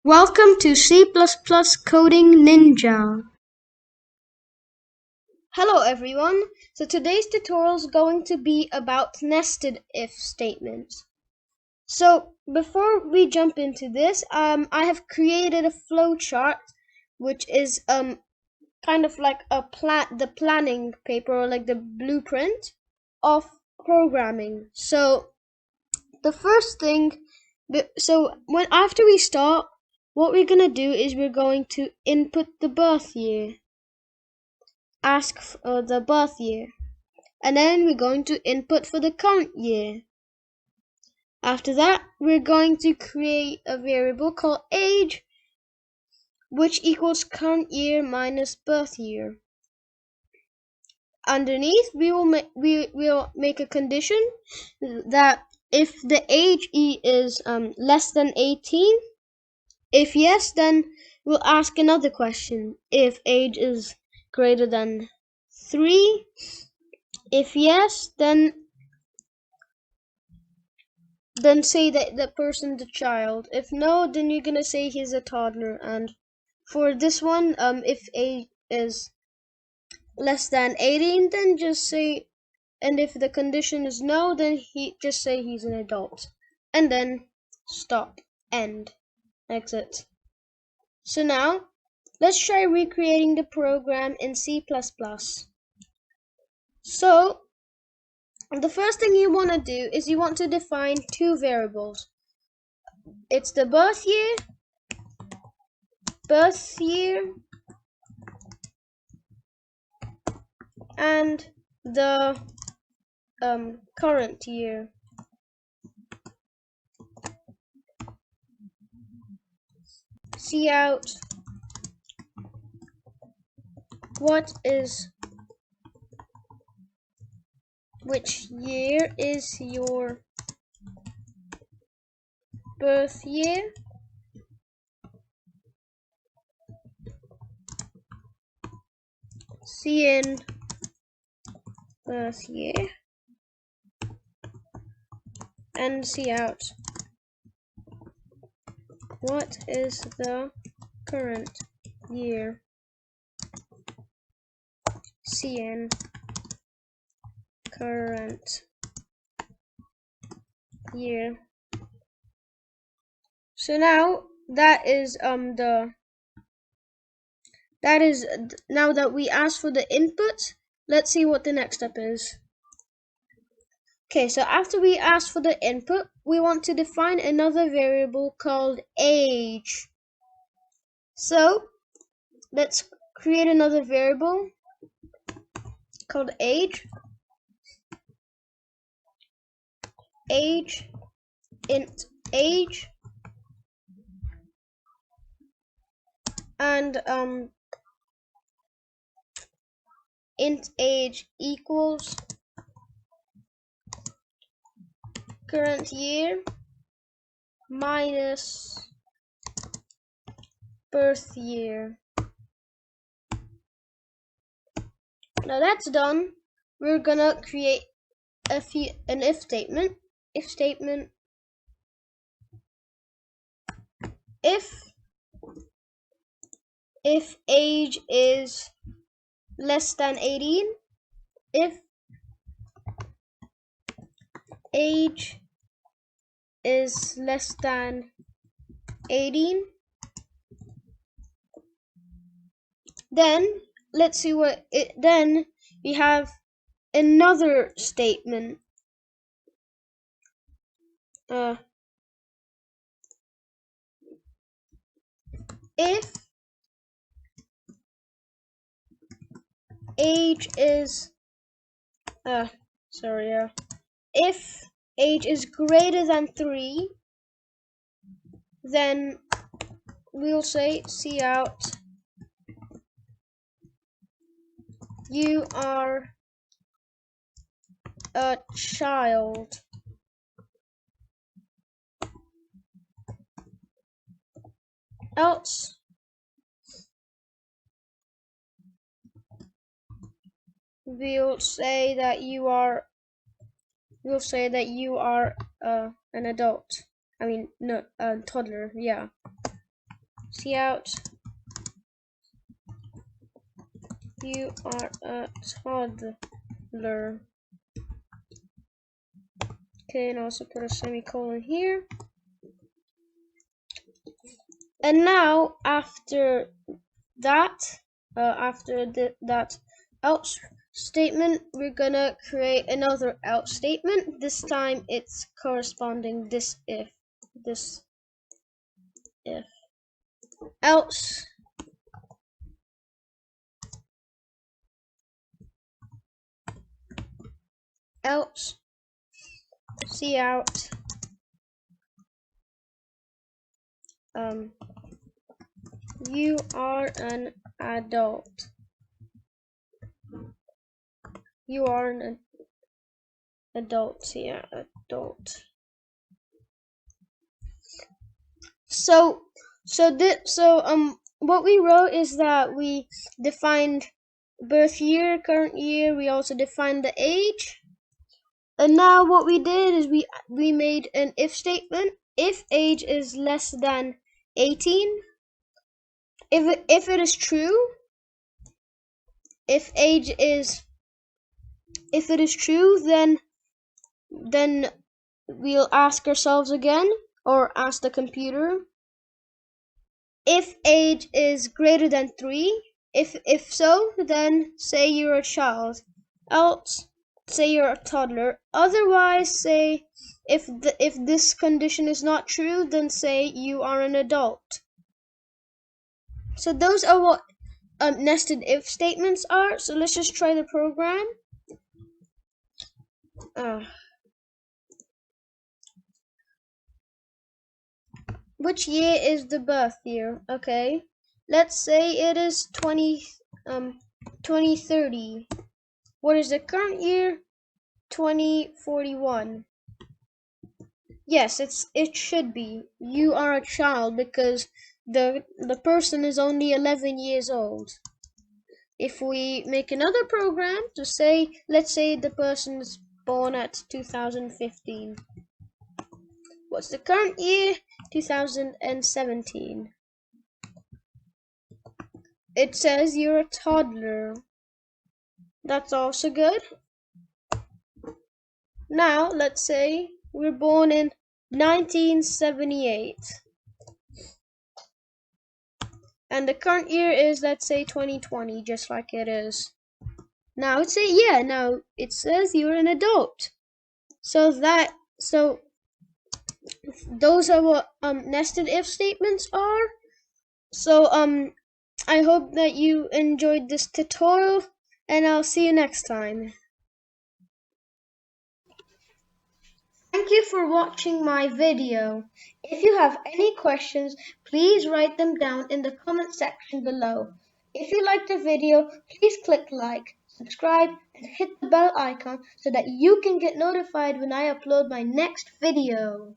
Welcome to C++ Coding Ninja. Hello everyone. So today's tutorial is going to be about nested if statements. So before we jump into this, I have created a flowchart which is kind of like the planning paper or like the blueprint of programming. So the first thing, after we start, what we're gonna do is we're going to input the birth year, ask the birth year, and then we're going to input for the current year. After that, we're going to create a variable called age, which equals current year minus birth year. Underneath, we will make a condition that if the age is less than 18, if yes, then we'll ask another question. If age is greater than 3, if yes, then say that the person's a child. If no, then you're gonna say he's a toddler. And for this one, if age is less than 18, then just say, and if the condition is no, then just say he's an adult. And then stop, end, exit. So now, let's try recreating the program in C++. So, the first thing you want to do is you want to define two variables. It's the birth year, and the current year. Cout which year is your birth year? Cin birth year, and cout what is the current year? Cin current year. So now now that we asked for the input, let's see what the next step is. Okay, so after we ask for the input, we want to define another variable called age. So let's create another variable called age. Int age, and int age equals current year minus birth year. Now that's done, we're gonna create an if statement. If age is less than 18, if age is less than 18, then let's see then we have another statement. If age is if age is greater than 3, then we'll say cout you are a child. Else we'll say that you are an adult. I mean, no, toddler, yeah. cout, you are a toddler. Okay, and also put a semicolon here. And now after that, that else statement, we're gonna create another else statement. This time it's corresponding this if else cout you are an adult. You are an adult. Yeah, adult. So what we wrote is that we defined birth year, current year. We also defined the age. And now what we did is we made an if statement. If age is less than 18, if it is true, if it is true, then we'll ask ourselves again, or ask the computer. If age is greater than 3, if so, then say you're a child. Else, say you're a toddler. Otherwise, say if this condition is not true, then say you are an adult. So those are what nested if statements are. So let's just try the program. Which year is the birth year? Okay, let's say it is 2030. What is the current year? 2041. Yes, it should be. You are a child because the person is only 11 years old. If we make another program to say, let's say the person is born at 2015. What's the current year? 2017. It says you're a toddler. That's also good. Now, let's say we're born in 1978. And the current year is, let's say, 2020, just like it is. Now it says you're an adult. So those are what nested if statements are. So I hope that you enjoyed this tutorial, and I'll see you next time. Thank you for watching my video. If you have any questions, please write them down in the comment section below. If you liked the video, please click like, subscribe, and hit the bell icon so that you can get notified when I upload my next video.